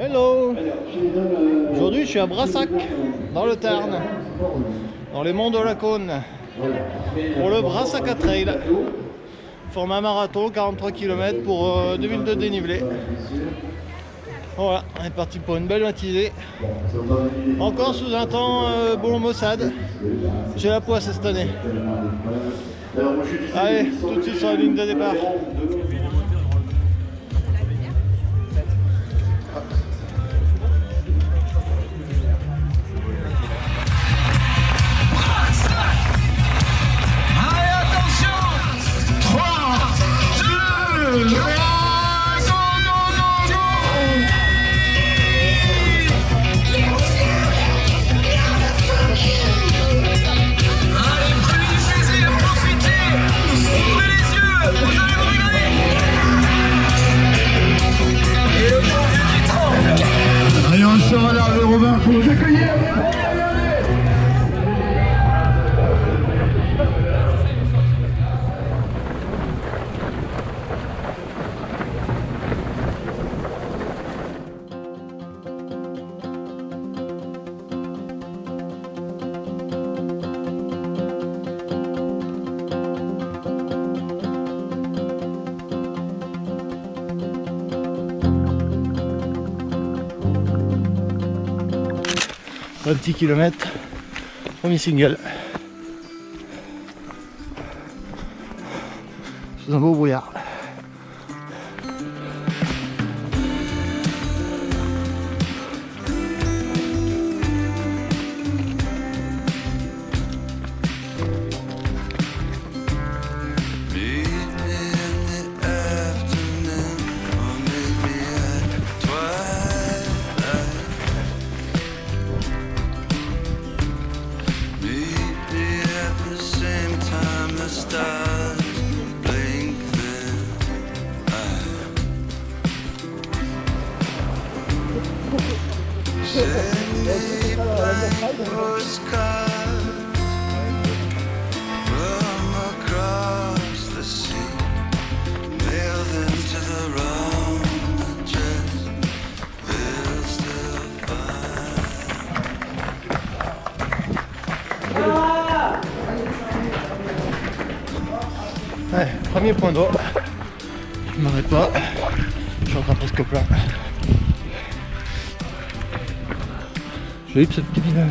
Hello! Aujourd'hui je suis à Brassac, dans le Tarn, dans les monts de la Cône, pour le Brassac Trail. Format marathon, 43 km pour 2000 de dénivelé. Voilà, on est parti pour une belle matinée. Encore sous un temps bon maussade. J'ai la poisse cette année. Allez, tout de suite sur la ligne de départ. Allez, on sera là, le Robin, pour vous accueillir. Un petit kilomètre, premier single. Sous un beau brouillard. Ouais, premier point d'eau. Je m'arrête pas. Je suis encore presque plein. J'ai eu cette petite ville.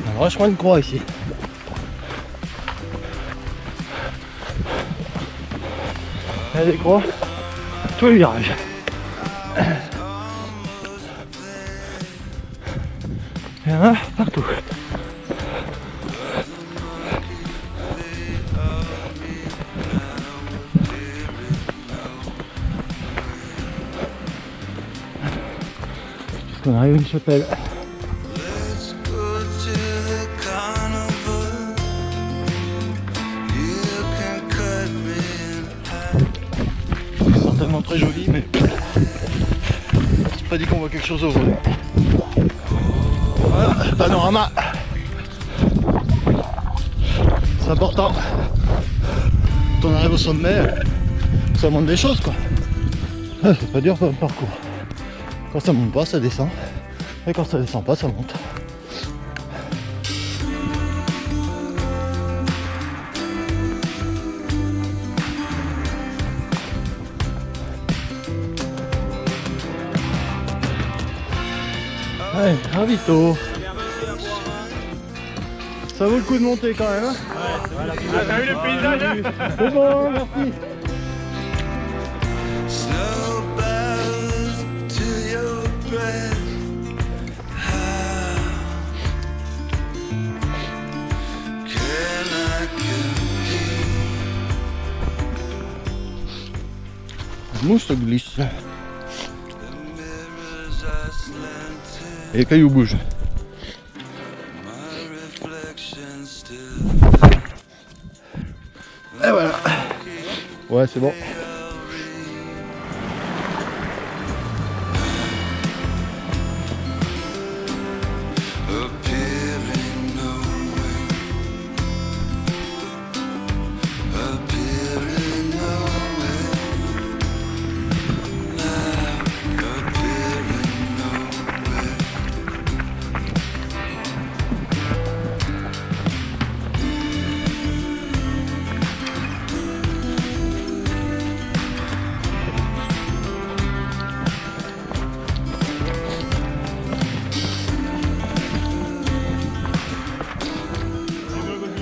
On a vachement une croix ici. Il y a des croix tous les virages. Il y en a partout. On arrive à une chapelle. C'est certainement très joli, mais c'est pas dit qu'on voit quelque chose aujourd'hui. Voilà, panorama. C'est important. Quand on arrive au sommet, ça montre des choses quoi. C'est pas dur comme parcours. Quand ça monte pas, ça descend. Et quand ça descend pas, ça monte. Allez, ravito. Ça vaut le coup de monter quand même. Hein, ouais, t'as vu le paysage hein? C'est bon, merci. La mouche se glisse. Et les cailloux bougent. Et voilà. Ouais, c'est bon.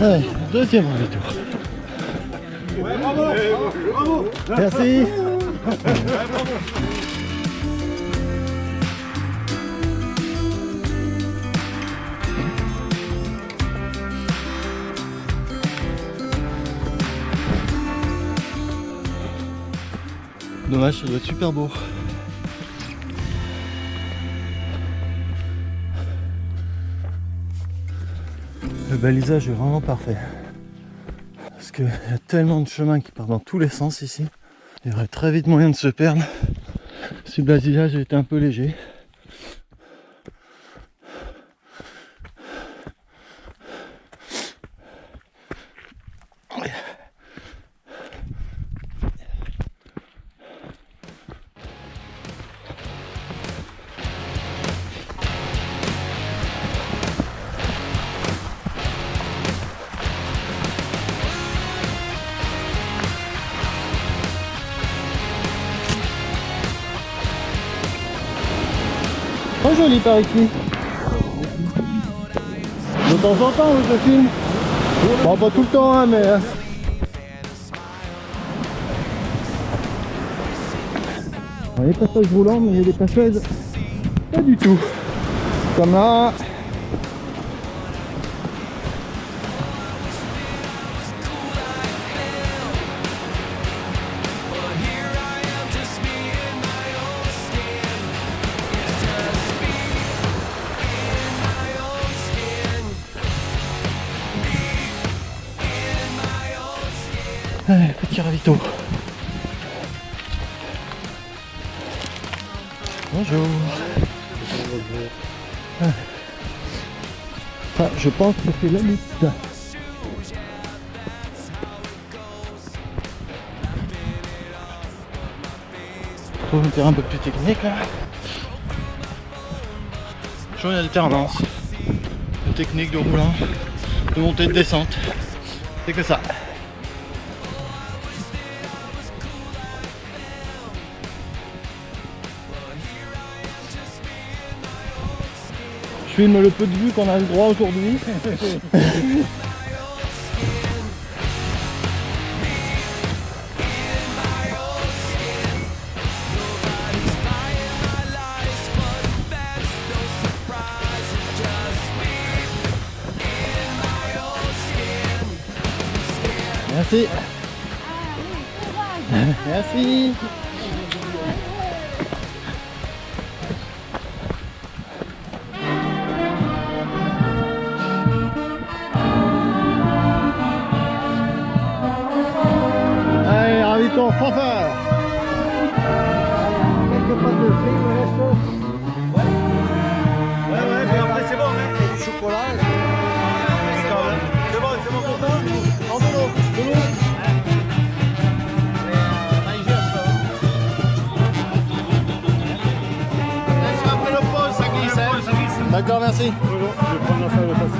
Allez, deuxième ravito. Ouais, bravo, bravo. Merci. Dommage, ça doit être super beau. Le balisage est vraiment parfait. Parce qu'il y a tellement de chemins qui partent dans tous les sens ici. Il y aurait très vite moyen de se perdre si le balisage était un peu léger. Très joli par ici. De temps en temps, je filme. Bon, pas tout le temps, hein, mais... Il y a des passages roulants, mais il y a des passages pas du tout. Comme là. Allez, petit ravito. Bonjour. Ah, je pense que c'est la lutte. Je trouve un terrain un peu plus technique là. Toujours il y a des alternances. De technique, de roulant, de montée, de descente. C'est que ça. Je filme le peu de vues qu'on a le droit aujourd'hui. Merci. Merci. Allez, ravito fanfare. Quelques pâtes de fruits, il me reste. Ouais, mais après c'est bon, hein. Et du chocolat. C'est bon pour toi. En de l'eau. Après le pause, ça glisse. D'accord, merci. Je vais prendre la salle de passe.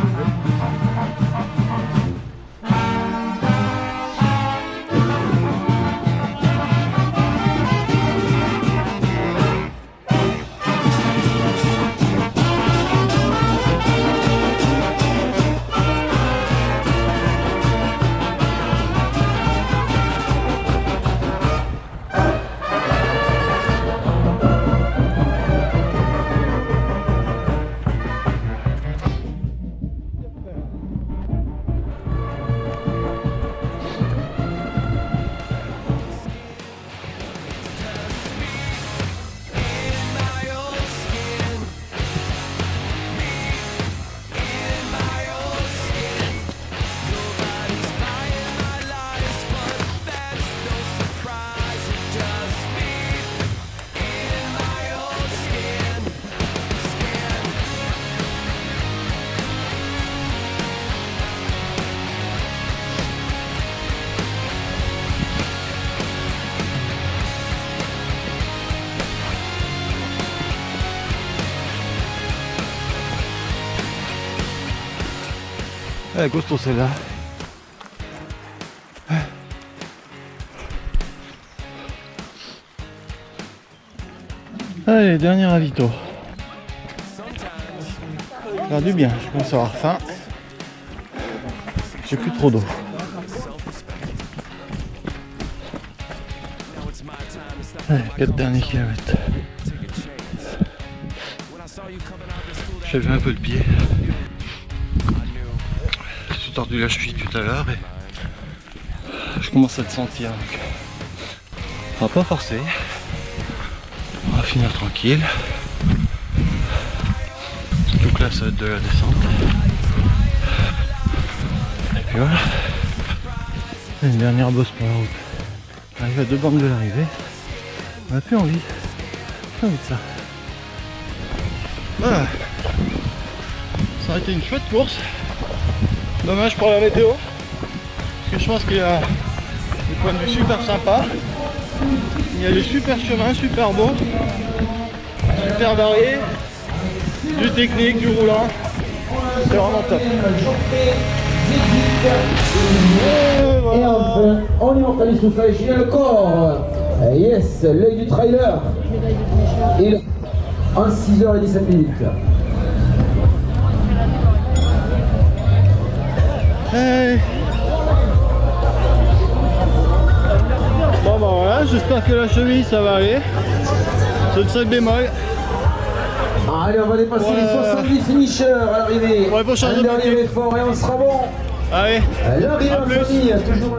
Elle est costaud celle-là. Allez, dernier ravito. Faire du bien, je commence à avoir faim. J'ai plus trop d'eau. Allez, 4 derniers kilomètres. J'ai vu un peu le pied. J'ai tordu la cheville tout à l'heure et je commence à le sentir. Donc on va pas forcer. On va finir tranquille. Donc là ça va être de la descente. Et puis voilà. Une dernière bosse pour la route. On arrive à 2 bandes de l'arrivée. On n'a plus envie. Plus envie de ça. Voilà. Ça a été une chouette course. Dommage pour la météo. Parce que je pense qu'il y a des points de vue super sympas. Il y a des super chemins, super beaux. Super variés. Du technique, du roulant. C'est vraiment top. Et enfin, on immortalise tout ça, Julien le corps. Yes, l'œil du trailer. Il en 6h17 minutes. Hey. Bon bah voilà, j'espère que la cheville ça va aller. C'est le seul bémol. Allez, on va dépasser les 70 finishers à l'arrivée. Ouais, pour changer un de dernier petit. effort et on sera bon. Allez, L'arrivée à en plus. famille, toujours.